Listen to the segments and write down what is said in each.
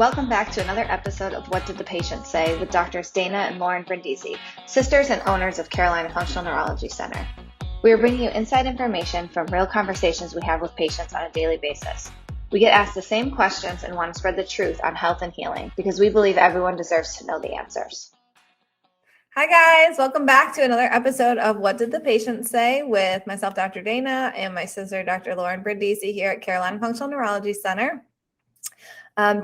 Welcome back to another episode of What Did the Patient Say with Doctors Dana and Lauren Brindisi, sisters and owners of Carolina Functional Neurology Center. We are bringing you inside information from real conversations we have with patients on a daily basis. We get asked the same questions and want to spread the truth on health and healing because we believe everyone deserves to know the answers. Hi guys, welcome back to another episode of What Did the Patient Say with myself, Dr. Dana, and my sister, Dr. Lauren Brindisi here at Carolina Functional Neurology Center.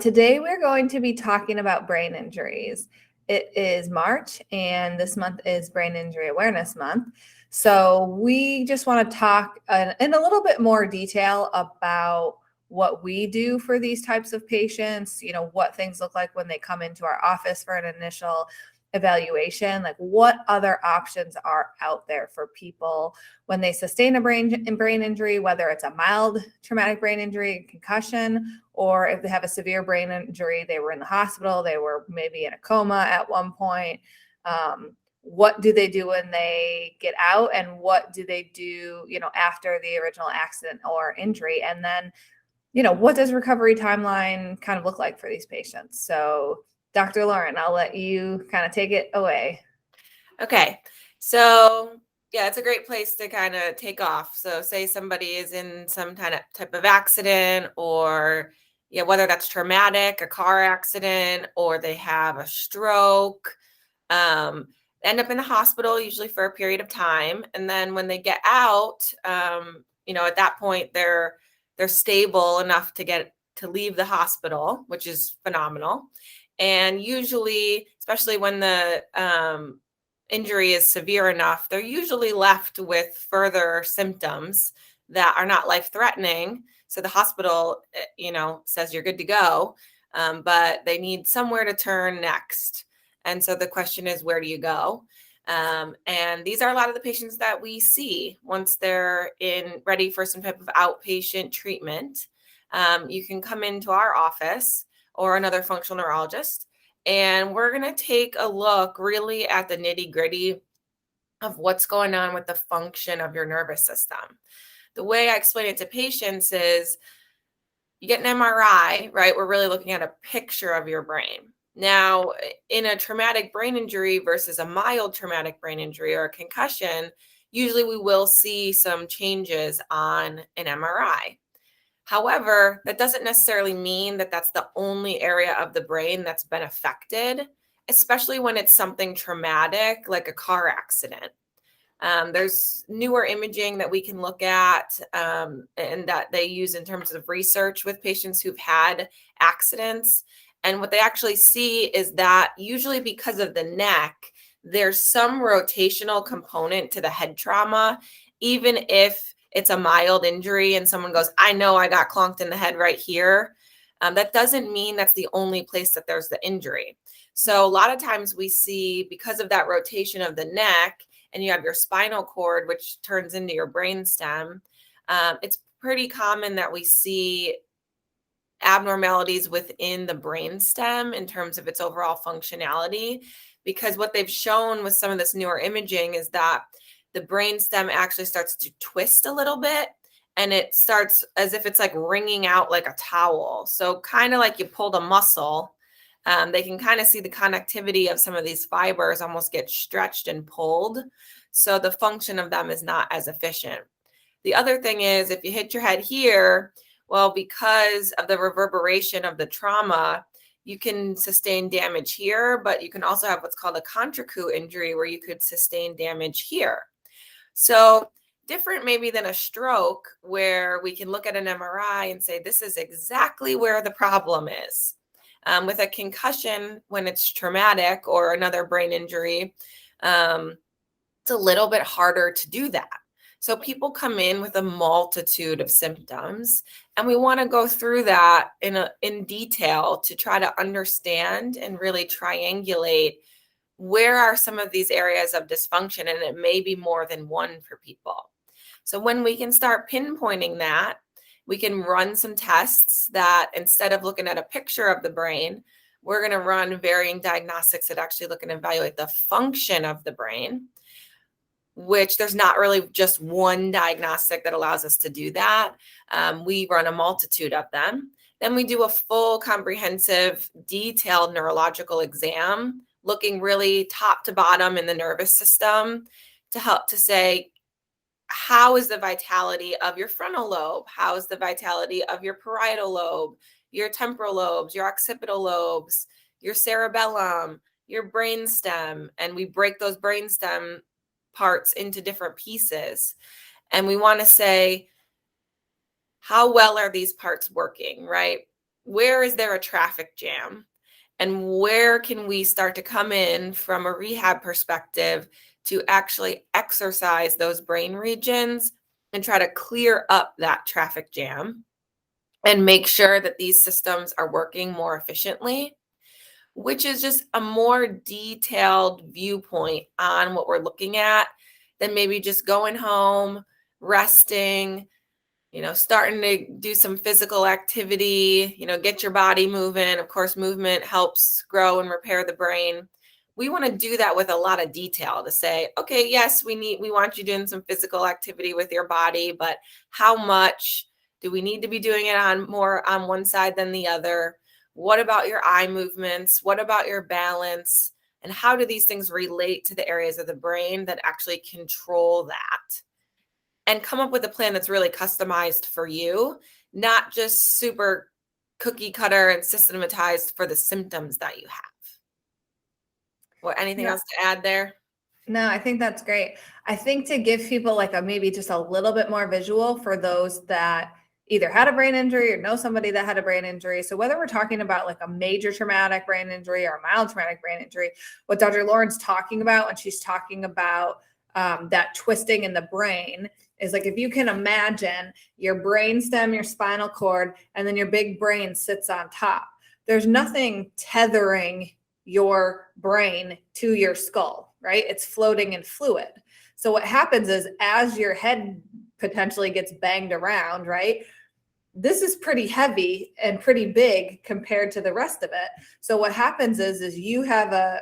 Today we're going to be talking about brain injuries. It is March and this month is Brain Injury Awareness Month. So we just want to talk in a little bit more detail about what we do for these types of patients, what things look like when they come into our office for an initial evaluation, like what other options are out there for people when they sustain a brain injury, whether it's a mild traumatic brain injury, concussion, or if they have a severe brain injury, they were in the hospital, they were maybe in a coma at one point. What do they do when they get out, and what do they do, after the original accident or injury? And then, what does recovery timeline kind of look like for these patients? So Dr. Lauren, I'll let you kind of take it away. Okay. So yeah, it's a great place to kind of take off. So say somebody is in some kind of type of accident, or whether that's traumatic, a car accident, or they have a stroke, end up in the hospital usually for a period of time. And then when they get out, at that point they're stable enough to leave the hospital, which is phenomenal. And usually, especially when the injury is severe enough, they're usually left with further symptoms that are not life-threatening. So the hospital, says you're good to go, but they need somewhere to turn next. And so the question is, where do you go? And these are a lot of the patients that we see once they're ready for some type of outpatient treatment. You can come into our office or another functional neurologist, and we're going to take a look really at the nitty-gritty of what's going on with the function of your nervous system. The way I explain it to patients is you get an MRI, right? We're really looking at a picture of your brain. Now, in a traumatic brain injury versus a mild traumatic brain injury or a concussion, usually we will see some changes on an MRI. However, that doesn't necessarily mean that that's the only area of the brain that's been affected, especially when it's something traumatic like a car accident. There's newer imaging that we can look at and that they use in terms of research with patients who've had accidents. And what they actually see is that usually because of the neck, there's some rotational component to the head trauma, even if it's a mild injury and someone goes, I know I got clonked in the head right here. That doesn't mean that's the only place that there's the injury. So a lot of times we see, because of that rotation of the neck, and you have your spinal cord, which turns into your brain stem, it's pretty common that we see abnormalities within the brain stem in terms of its overall functionality, because what they've shown with some of this newer imaging is that the brain stem actually starts to twist a little bit, and it starts as if it's like wringing out like a towel. So kind of like you pulled a muscle. They can kind of see the connectivity of some of these fibers almost get stretched and pulled. So the function of them is not as efficient. The other thing is, if you hit your head here, well, because of the reverberation of the trauma, you can sustain damage here, but you can also have what's called a contrecoup injury where you could sustain damage here. So different maybe than a stroke, where we can look at an MRI and say, this is exactly where the problem is. With a concussion, when it's traumatic or another brain injury, it's a little bit harder to do that. So people come in with a multitude of symptoms, and we want to go through that in detail to try to understand and really triangulate where are some of these areas of dysfunction, and it may be more than one for people. So when we can start pinpointing that, we can run some tests that, instead of looking at a picture of the brain, we're going to run varying diagnostics that actually look and evaluate the function of the brain, which there's not really just one diagnostic that allows us to do that. We run a multitude of them. Then we do a full, comprehensive, detailed neurological exam, looking really top to bottom in the nervous system to help to say, how is the vitality of your frontal lobe? How is the vitality of your parietal lobe, your temporal lobes, your occipital lobes, your cerebellum, your brainstem? And we break those brainstem parts into different pieces. And we want to say, how well are these parts working, right? Where is there a traffic jam? And where can we start to come in from a rehab perspective to actually exercise those brain regions and try to clear up that traffic jam and make sure that these systems are working more efficiently, which is just a more detailed viewpoint on what we're looking at than maybe just going home, resting, starting to do some physical activity, get your body moving. Of course, movement helps grow and repair the brain. We want to do that with a lot of detail to say, okay, yes, we want you doing some physical activity with your body, but how much do we need to be doing it on more on one side than the other? What about your eye movements? What about your balance? And how do these things relate to the areas of the brain that actually control that? And come up with a plan that's really customized for you, not just super cookie cutter and systematized for the symptoms that you have. Anything else to add there? No, I think that's great. I think to give people like maybe just a little bit more visual for those that either had a brain injury or know somebody that had a brain injury. So whether we're talking about like a major traumatic brain injury or a mild traumatic brain injury, what Dr. Lauren's talking about when she's talking about that twisting in the brain is like, if you can imagine your brainstem, your spinal cord, and then your big brain sits on top. There's nothing tethering your brain to your skull, right? It's floating in fluid. So what happens is as your head potentially gets banged around, right? This is pretty heavy and pretty big compared to the rest of it. So what happens is you have a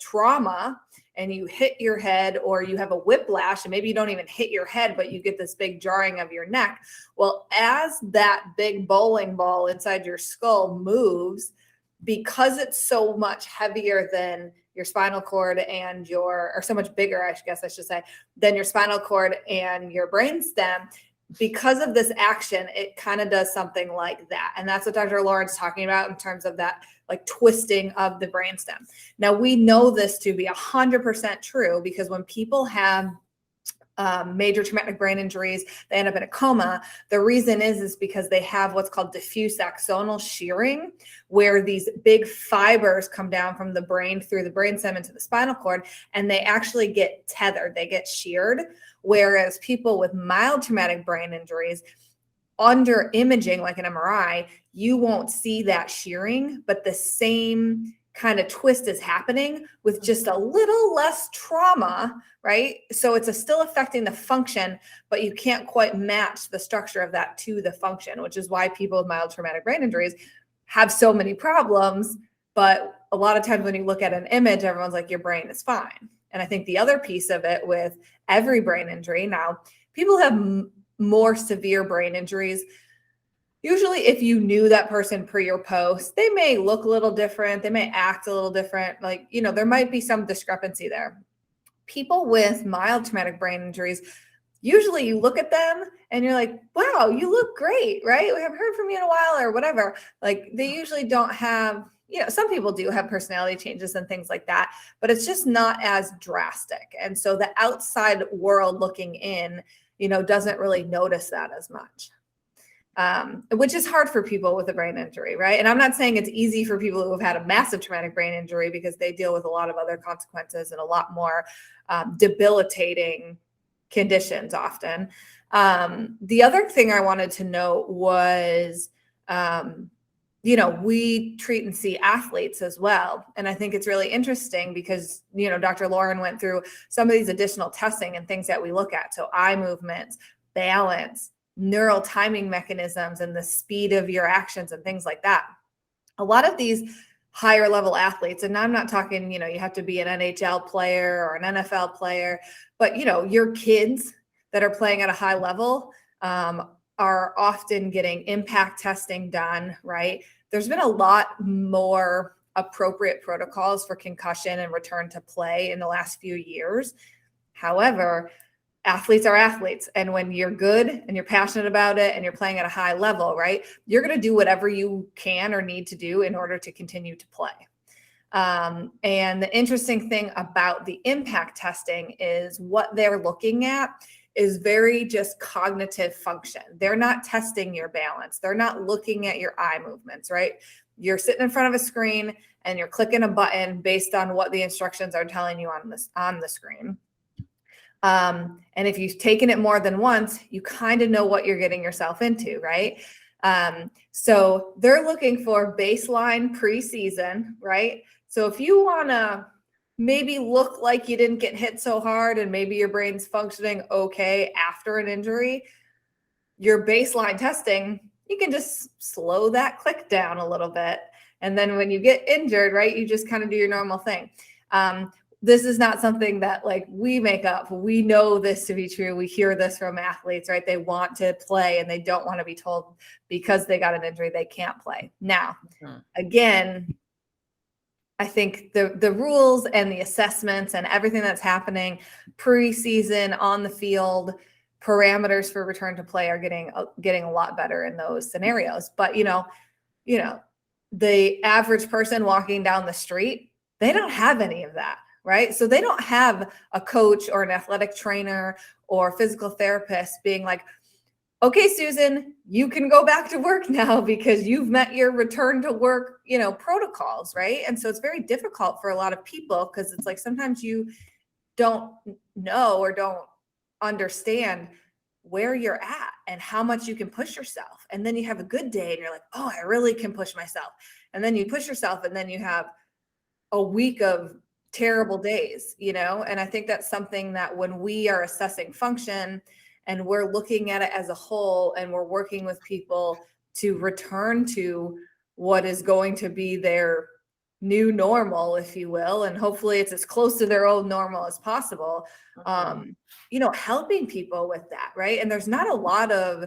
trauma and you hit your head, or you have a whiplash and maybe you don't even hit your head, but you get this big jarring of your neck. Well, as that big bowling ball inside your skull moves, because it's so much heavier than your spinal cord and or so much bigger, I guess I should say, than your spinal cord and your brainstem, because of this action, it kind of does something like that. And that's what Dr. Lauren's talking about in terms of that like twisting of the brainstem. Now, we know this to be 100% true because when people have major traumatic brain injuries, they end up in a coma. The reason is because they have what's called diffuse axonal shearing, where these big fibers come down from the brain through the brainstem into the spinal cord, and they actually get tethered, they get sheared. Whereas people with mild traumatic brain injuries, under imaging, like an MRI, you won't see that shearing, but the same kind of twist is happening with just a little less trauma, right? So it's still affecting the function, but you can't quite match the structure of that to the function, which is why people with mild traumatic brain injuries have so many problems. But a lot of times when you look at an image, everyone's like, your brain is fine. And I think the other piece of it with every brain injury, now people have more severe brain injuries. Usually if you knew that person pre or post, they may look a little different. They may act a little different. Like, there might be some discrepancy there. People with mild traumatic brain injuries, usually you look at them and you're like, wow, you look great, right? We haven't heard from you in a while or whatever. Like they usually don't have, some people do have personality changes and things like that, but it's just not as drastic. And so the outside world looking in, doesn't really notice that as much. Which is hard for people with a brain injury, right? And I'm not saying it's easy for people who have had a massive traumatic brain injury because they deal with a lot of other consequences and a lot more debilitating conditions often. The other thing I wanted to note was, we treat and see athletes as well. And I think it's really interesting because, Dr. Lauren went through some of these additional testing and things that we look at. So eye movements, balance, neural timing mechanisms, and the speed of your actions and things like that. A lot of these higher level athletes, and I'm not talking, you have to be an NHL player or an NFL player, but, your kids that are playing at a high level are often getting impact testing done, right? There's been a lot more appropriate protocols for concussion and return to play in the last few years. However, athletes are athletes. And when you're good and you're passionate about it and you're playing at a high level, right, you're going to do whatever you can or need to do in order to continue to play. And the interesting thing about the impact testing is what they're looking at is very just cognitive function. They're not testing your balance. They're not looking at your eye movements, right? You're sitting in front of a screen and you're clicking a button based on what the instructions are telling you on the screen. And if you've taken it more than once, you kind of know what you're getting yourself into, right? So they're looking for baseline preseason, right? So if you want to maybe look like you didn't get hit so hard and maybe your brain's functioning okay after an injury, your baseline testing, you can just slow that click down a little bit. And then when you get injured, right, you just kind of do your normal thing. This is not something that like we make up. We know this to be true. We hear this from athletes, right? They want to play and they don't want to be told because they got an injury, they can't play. Now, again, I think the rules and the assessments and everything that's happening preseason on the field, parameters for return to play are getting a lot better in those scenarios. But you know, the average person walking down the street, they don't have any of that, right? So they don't have a coach or an athletic trainer or physical therapist being like, okay, Susan, you can go back to work now because you've met your return to work, protocols, right? And so it's very difficult for a lot of people because it's like sometimes you don't know or don't understand where you're at and how much you can push yourself. And then you have a good day and you're like, oh, I really can push myself. And then you push yourself and then you have a week of terrible days, and I think that's something that when we are assessing function and we're looking at it as a whole and we're working with people to return to what is going to be their new normal, if you will, and hopefully it's as close to their old normal as possible, helping people with that, right? And there's not a lot of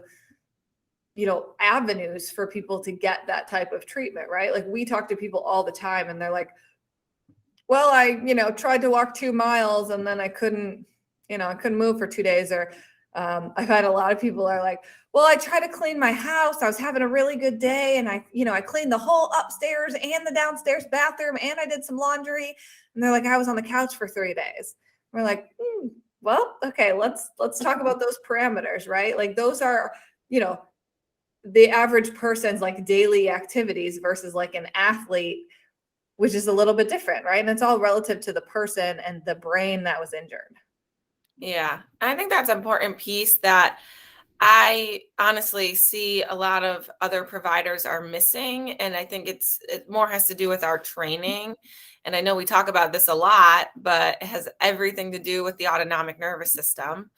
avenues for people to get that type of treatment, right? Like we talk to people all the time and they're like, well, I, tried to walk 2 miles and then I couldn't move for 2 days. Or I've had a lot of people are like, well, I tried to clean my house. I was having a really good day. And I cleaned the whole upstairs and the downstairs bathroom and I did some laundry. And they're like, I was on the couch for 3 days. We're like, well, okay, let's talk about those parameters, right? Like those are, the average person's like daily activities versus like an athlete, which is a little bit different, right? And it's all relative to the person and the brain that was injured. Yeah, I think that's an important piece that I honestly see a lot of other providers are missing. And I think it more has to do with our training. And I know we talk about this a lot, but it has everything to do with the autonomic nervous system.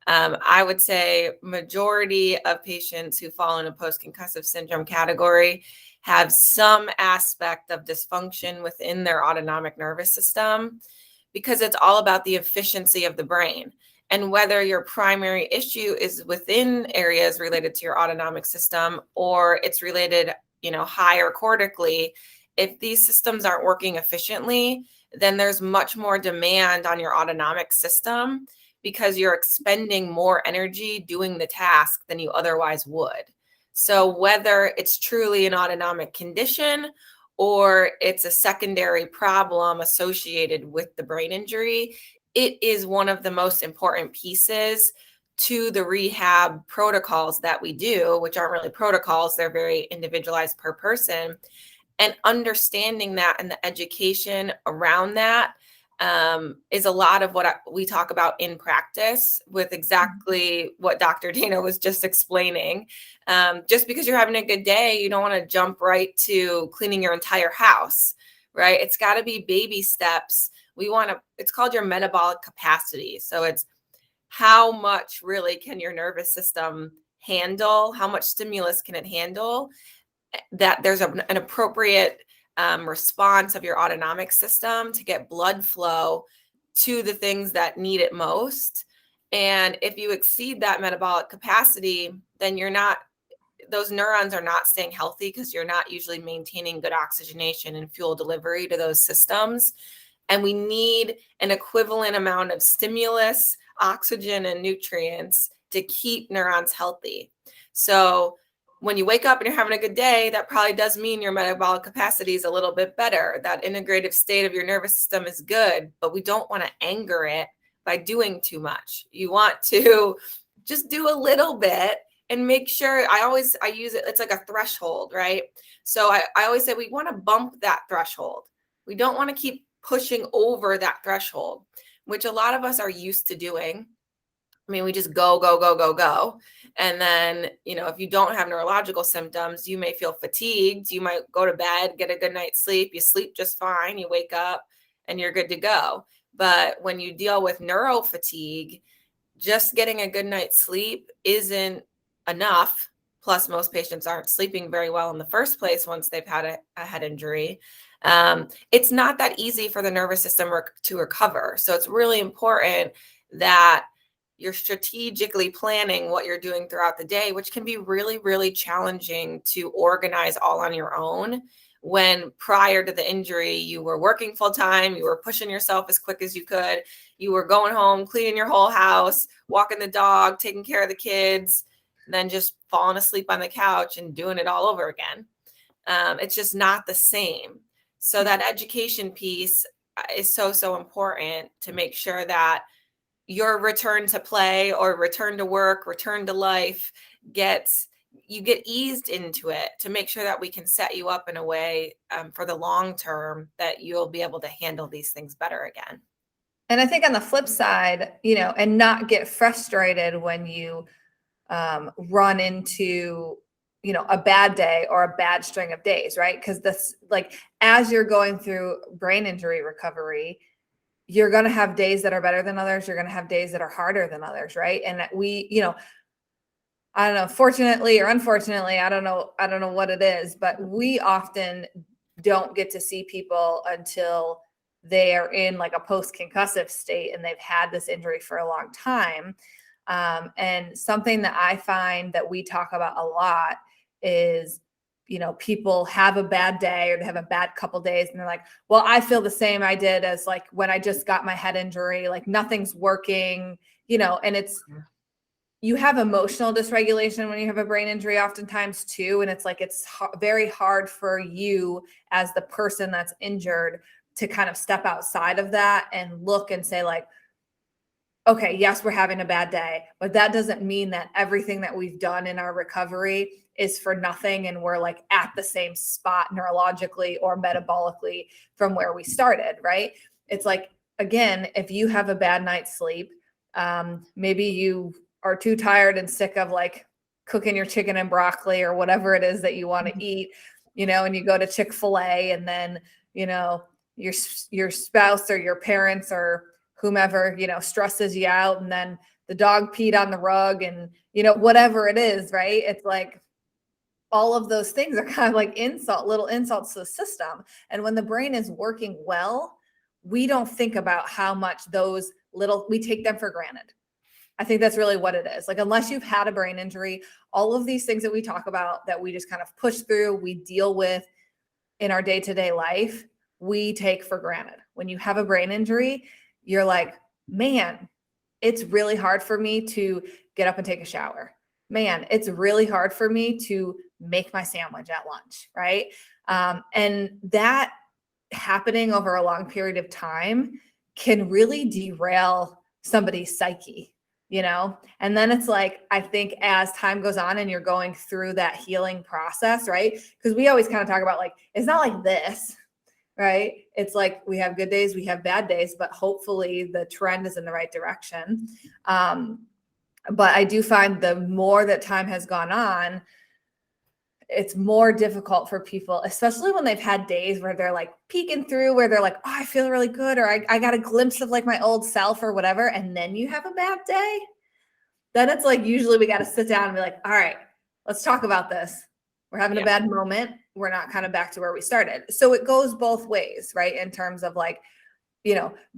I would say majority of patients who fall in a post-concussive syndrome category have some aspect of dysfunction within their autonomic nervous system because it's all about the efficiency of the brain. And whether your primary issue is within areas related to your autonomic system or it's related, higher cortically, if these systems aren't working efficiently, then there's much more demand on your autonomic system because you're expending more energy doing the task than you otherwise would. So whether it's truly an autonomic condition or it's a secondary problem associated with the brain injury, it is one of the most important pieces to the rehab protocols that we do, which aren't really protocols, they're very individualized per person. And understanding that and the education around that is a lot of what we talk about in practice with exactly what Dr. Dana was just explaining. Just because you're having a good day, you don't want to jump right to cleaning your entire house, right? It's got to be baby steps. It's called your metabolic capacity. So it's how much really can your nervous system handle? How much stimulus can it handle? That there's an appropriate response of your autonomic system to get blood flow to the things that need it most. And if you exceed that metabolic capacity, then those neurons are not staying healthy because you're not usually maintaining good oxygenation and fuel delivery to those systems. And we need an equivalent amount of stimulus, oxygen, and nutrients to keep neurons healthy. So when you wake up and you're having a good day, that probably does mean your metabolic capacity is a little bit better. That integrative state of your nervous system is good, but we don't want to anger it by doing too much. You want to just do a little bit and make sure. I use it, it's like a threshold, right? So I always say we want to bump that threshold. We don't want to keep pushing over that threshold, which a lot of us are used to doing. I mean, we just go. And then, if you don't have neurological symptoms, you may feel fatigued. You might go to bed, get a good night's sleep. You sleep just fine. You wake up and you're good to go. But when you deal with neuro fatigue, just getting a good night's sleep isn't enough. Plus, most patients aren't sleeping very well in the first place once they've had a head injury. It's not that easy for the nervous system to recover. So it's really important that you're strategically planning what you're doing throughout the day, which can be really, really challenging to organize all on your own. When prior to the injury, you were working full time, you were pushing yourself as quick as you could, you were going home, cleaning your whole house, walking the dog, taking care of the kids, then just falling asleep on the couch and doing it all over again. It's just not the same. So that education piece is so important to make sure that your return to play or return to work, return to life you get eased into it, to make sure that we can set you up in a way for the long term that you'll be able to handle these things better again. And I think on the flip side, and not get frustrated when you run into a bad day or a bad string of days, right? Because this, as you're going through brain injury recovery, you're going to have days that are better than others. You're going to have days that are harder than others, right? And I don't know, fortunately or unfortunately, I don't know what it is, but we often don't get to see people until they are in a post-concussive state and they've had this injury for a long time. And something that I find that we talk about a lot is, people have a bad day or they have a bad couple days and they're like, well, I feel the same I did as when I just got my head injury, nothing's working, and it's, you have emotional dysregulation when you have a brain injury oftentimes too. And it's very hard for you as the person that's injured to kind of step outside of that and look and say okay, yes, we're having a bad day, but that doesn't mean that everything that we've done in our recovery is for nothing and we're at the same spot neurologically or metabolically from where we started, right? It's again, if you have a bad night's sleep, maybe you are too tired and sick of cooking your chicken and broccoli or whatever it is that you want to eat, and you go to Chick-fil-A and then, your spouse or your parents or whomever, stresses you out, and then the dog peed on the rug and, whatever it is, right? It's all of those things are kind of little insults to the system. And when the brain is working well, we don't think about how much we take them for granted. I think that's really what it is. Unless you've had a brain injury, all of these things that we talk about that we just kind of push through, we deal with in our day-to-day life, we take for granted. When you have a brain injury, you're man, it's really hard for me to get up and take a shower. Man, it's really hard for me to make my sandwich at lunch, right? And that happening over a long period of time can really derail somebody's psyche, And then it's I think as time goes on and you're going through that healing process, right? Because we always kind of talk about it's not like this, right? It's we have good days, we have bad days, but hopefully the trend is in the right direction. But I do find the more that time has gone on, it's more difficult for people, especially when they've had days where they're peeking through, where they're oh, I feel really good, or I got a glimpse of my old self or whatever. And then you have a bad day. Then it's usually we got to sit down and be all right, let's talk about this. We're having a bad moment. We're not kind of back to where we started. So it goes both ways, right? In terms of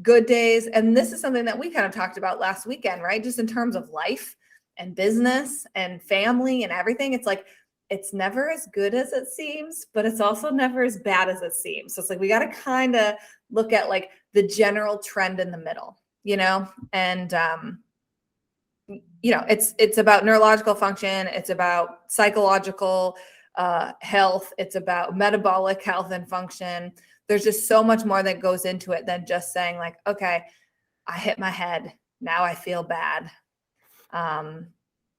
good days. And this is something that we kind of talked about last weekend, right? Just in terms of life. and business and family and everything. It's like, it's never as good as it seems, but it's also never as bad as it seems. So it's like, we got to kind of look at like the general trend in the middle, and, it's about neurological function. It's about psychological health. It's about metabolic health and function. There's just so much more that goes into it than just saying like, okay, I hit my head. Now I feel bad.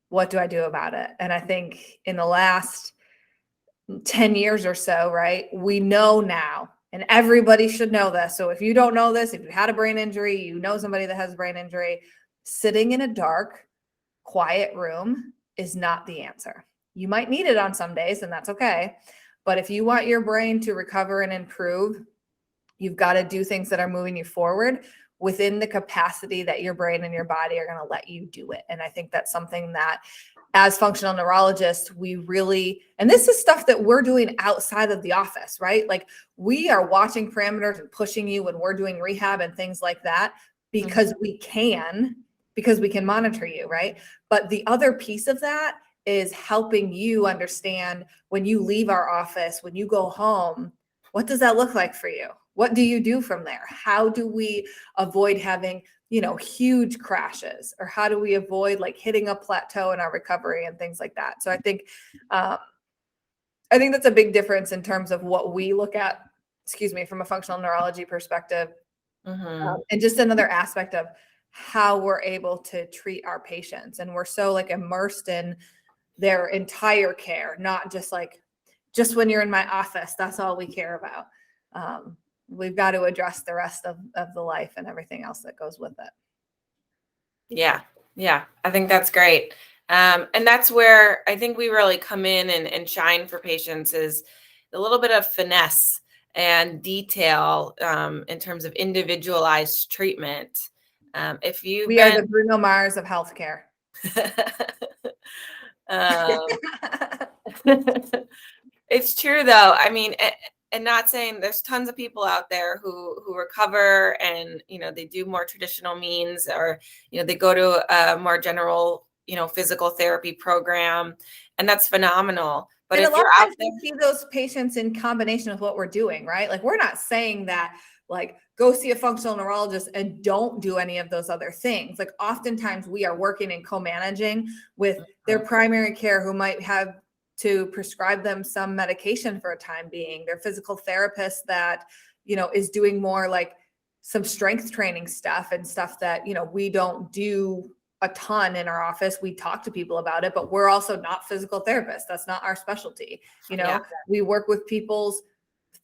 What do I do about it? And I think in the last 10 years or so, right, we know now, and everybody should know this. So if you don't know this, if you had a brain injury, you know somebody that has a brain injury, sitting in a dark, quiet room is not the answer. You might need it on some days, and that's okay. But if you want your brain to recover and improve, you've got to do things that are moving you forward within the capacity that your brain and your body are going to let you do it. And I think that's something that as functional neurologists, we really, and this is stuff that we're doing outside of the office, right? Like we are watching parameters and pushing you when we're doing rehab and things like that because we can monitor you, right? But the other piece of that is helping you understand when you leave our office, when you go home, what does that look like for you? What do you do from there? How do we avoid having, huge crashes, or how do we avoid like hitting a plateau in our recovery and things like that? So I think that's a big difference in terms of what we look at, from a functional neurology perspective. And just another aspect of how we're able to treat our patients. And we're so like immersed in their entire care, not just when you're in my office, that's all we care about. We've got to address the rest of the life and everything else that goes with it. Yeah. I think that's great. And that's where I think we really come in and shine for patients is a little bit of finesse and detail in terms of individualized treatment. If you are the Bruno Mars of healthcare. It's true though. I mean, and not saying there's tons of people out there who recover and, they do more traditional means or, they go to a more general, physical therapy program, and that's phenomenal. But and if a lot you're of out times there, we see those patients in combination with what we're doing, right? Like we're not saying that like go see a functional neurologist and don't do any of those other things. Like oftentimes we are working and co-managing with their primary care who might have to prescribe them some medication for a time being, their physical therapist that, is doing more like some strength training stuff and stuff that, we don't do a ton in our office. We talk to people about it, but we're also not physical therapists. That's not our specialty. We work with people's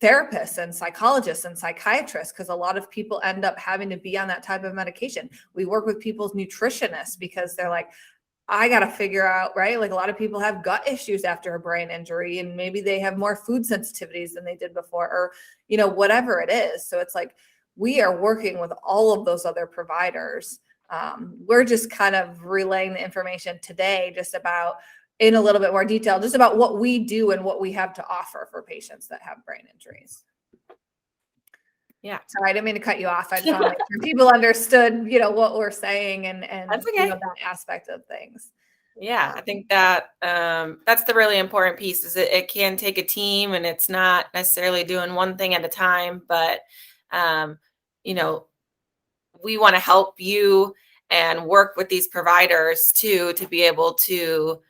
therapists and psychologists and psychiatrists because a lot of people end up having to be on that type of medication. We work with people's nutritionists because they're like, I got to figure out, right? Like a lot of people have gut issues after a brain injury and maybe they have more food sensitivities than they did before, or, whatever it is. So it's like, we are working with all of those other providers. We're just kind of relaying the information today, just about in a little bit more detail, just about what we do and what we have to offer for patients that have brain injuries. Yeah. Sorry, I didn't mean to cut you off. I just want to make sure people understood, what we're saying and that's okay. That aspect of things. Yeah, I think that that's the really important piece is it can take a team, and it's not necessarily doing one thing at a time, but we want to help you and work with these providers too, to be able to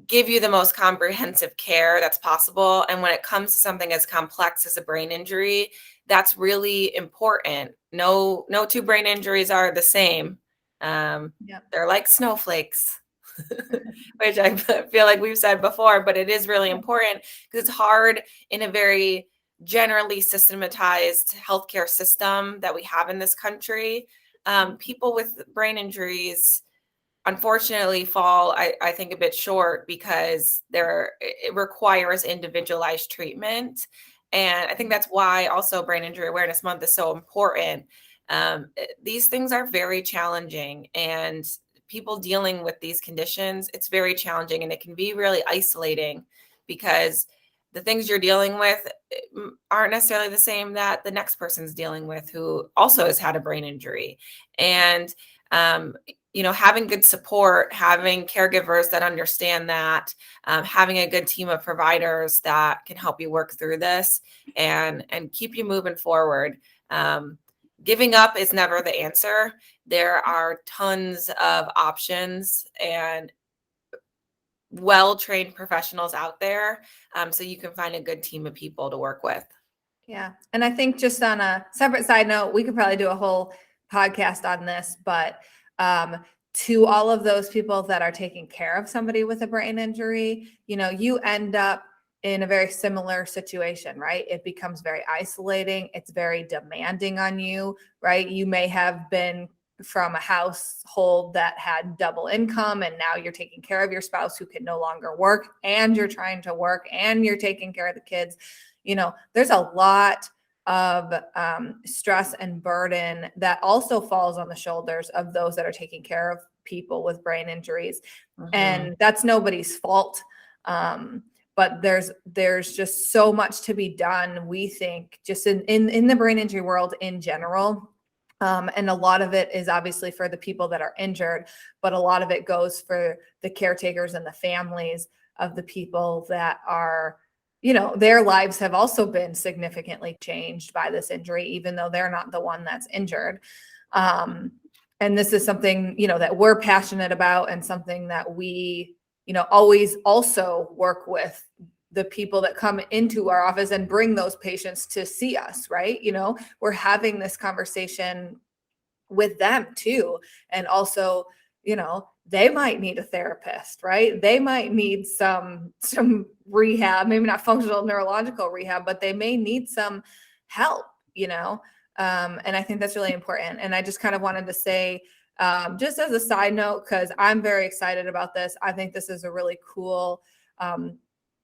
give you the most comprehensive care that's possible. And when it comes to something as complex as a brain injury, that's really important. No two brain injuries are the same. They're like snowflakes, which I feel like we've said before, but it is really important because it's hard in a very generally systematized healthcare system that we have in this country. People with brain injuries unfortunately fall, I think, a bit short because it requires individualized treatment. And I think that's why also Brain Injury Awareness Month is so important. These things are very challenging, and people dealing with these conditions, it's very challenging, and it can be really isolating because the things you're dealing with aren't necessarily the same that the next person's dealing with who also has had a brain injury. And Having good support, having caregivers that understand that, having a good team of providers that can help you work through this and keep you moving forward. Giving up is never the answer. There are tons of options and well-trained professionals out there. So you can find a good team of people to work with. Yeah. And I think just on a separate side note, we could probably do a whole podcast on this, but to all of those people that are taking care of somebody with a brain injury, you end up in a very similar situation, right? It becomes very isolating. It's very demanding on you, right? You may have been from a household that had double income, and now you're taking care of your spouse who can no longer work, and you're trying to work, and you're taking care of the kids. There's a lot of stress and burden that also falls on the shoulders of those that are taking care of people with brain injuries. Mm-hmm. And that's nobody's fault. But there's just so much to be done, we think, just in the brain injury world in general. And a lot of it is obviously for the people that are injured, but a lot of it goes for the caretakers and the families of the people that are, their lives have also been significantly changed by this injury, even though they're not the one that's injured. And this is something, that we're passionate about, and something that we, always also work with the people that come into our office and bring those patients to see us, right? We're having this conversation with them too. And also, they might need a therapist, right? They might need some rehab, maybe not functional neurological rehab, but they may need some help, and I think that's really important. And I just kind of wanted to say, just as a side note, because I'm very excited about this. I think this is a really cool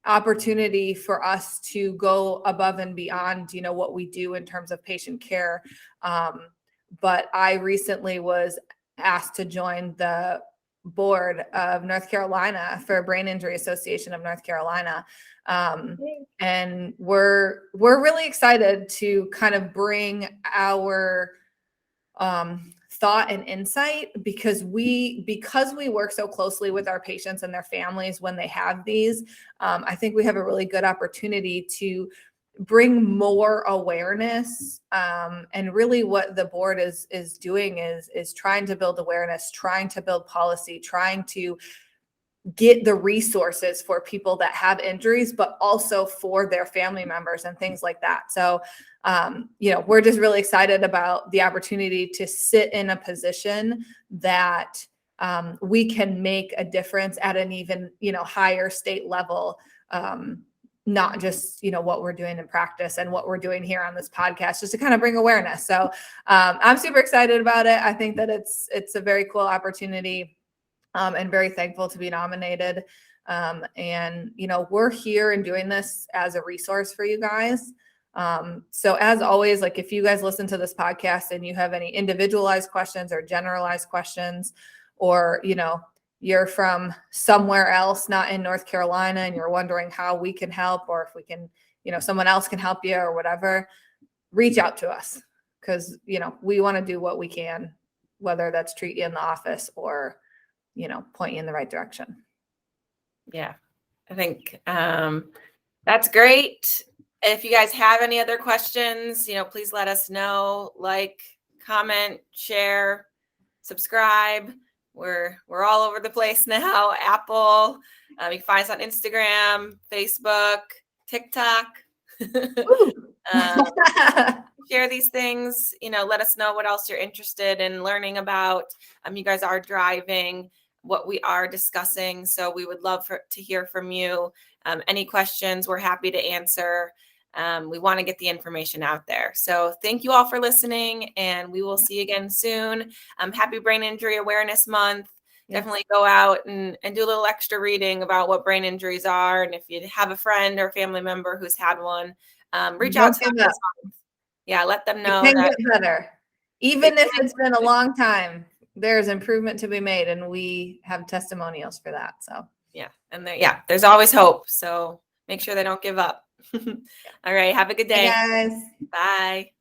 opportunity for us to go above and beyond, what we do in terms of patient care. But I recently was asked to join the board of North Carolina for Brain Injury Association of North Carolina. And we're really excited to kind of bring our thought and insight, because we work so closely with our patients and their families when they have these. I think we have a really good opportunity to bring more awareness. And really what the board is doing is trying to build awareness, trying to build policy, trying to get the resources for people that have injuries, but also for their family members and things like that. So, we're just really excited about the opportunity to sit in a position that we can make a difference at an even, higher state level. Not just, what we're doing in practice and what we're doing here on this podcast, just to kind of bring awareness. So I'm super excited about it. I think that it's a very cool opportunity, and very thankful to be nominated. And, we're here and doing this as a resource for you guys. So as always, like if you guys listen to this podcast and you have any individualized questions or generalized questions, or, you're from somewhere else, not in North Carolina, and you're wondering how we can help, or if we can, someone else can help you or whatever, reach out to us, because, we want to do what we can, whether that's treat you in the office or, point you in the right direction. Yeah, I think that's great. If you guys have any other questions, please let us know. Like, comment, share, subscribe. We're all over the place now. Apple. You can find us on Instagram, Facebook, TikTok. Share these things. Let us know what else you're interested in learning about. You guys are driving what we are discussing, so we would love to hear from you. Any questions, we're happy to answer. We want to get the information out there. So thank you all for listening, and we will see you again soon. Happy Brain Injury Awareness Month. Yeah. Definitely go out and do a little extra reading about what brain injuries are. And if you have a friend or family member who's had one, reach out to them this month. Yeah, let them know that get better. Even if it's been a long time, there's improvement to be made, and we have testimonials for that. So yeah, and there's always hope. So make sure they don't give up. All right, have a good day. Hey guys. Bye.